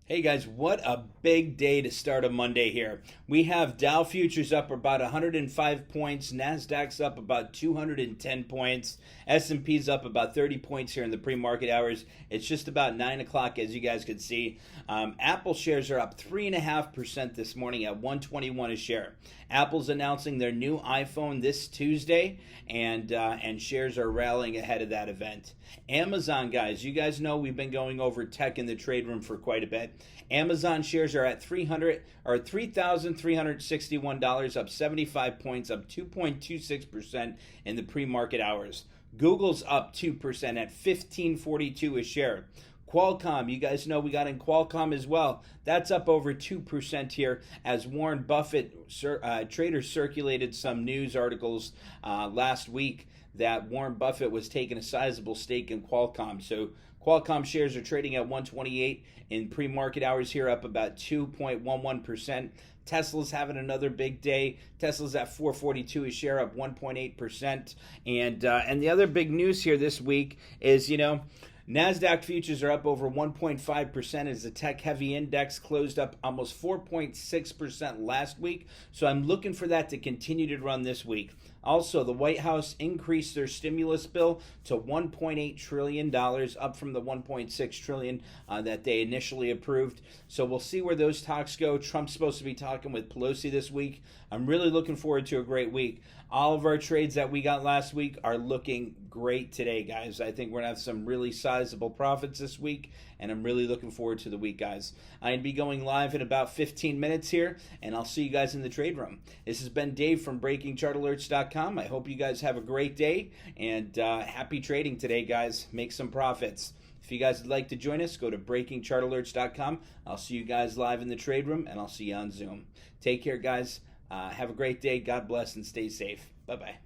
Hey guys, what a big day to start a Monday here. We have Dow futures up about 105 points, Nasdaq's up about 210 points, S&P's up about 30 points here in the pre-market hours. It's just about 9 o'clock, as you guys can see. Apple shares are up 3.5% this morning at 121 a share. Apple's announcing their new iPhone this Tuesday, and shares are rallying ahead of that event. Amazon, guys, you guys know we've been going over tech in the trade room for quite a bit. Amazon shares are at $3,361, up 75 points, up 2.26% in the pre-market hours. Google's up 2% at $15.42 a share. Qualcomm, you guys know we got in Qualcomm as well. That's up over 2% here as Warren Buffett traders circulated some news articles last week that Warren Buffett was taking a sizable stake in Qualcomm. So Qualcomm shares are trading at 128 in pre-market hours here, up about 2.11%. Tesla's having another big day. Tesla's at 442 a share, up 1.8%. And the other big news here this week is, NASDAQ futures are up over 1.5% as the tech-heavy index closed up almost 4.6% last week. So I'm looking for that to continue to run this week. Also, the White House increased their stimulus bill to $1.8 trillion, up from the $1.6 trillion that they initially approved. So we'll see where those talks go. Trump's supposed to be talking with Pelosi this week. I'm really looking forward to a great week. All of our trades that we got last week are looking great today, guys. I think we're going to have some really sizable profits this week, and I'm really looking forward to the week, guys. I'm going to be going live in about 15 minutes here, and I'll see you guys in the trade room. This has been Dave from BreakingChartAlerts.com. I hope you guys have a great day, and happy trading today, guys. Make some profits. If you guys would like to join us, go to BreakingChartAlerts.com. I'll see you guys live in the trade room, and I'll see you on Zoom. Take care, guys. Have a great day. God bless and stay safe. Bye-bye.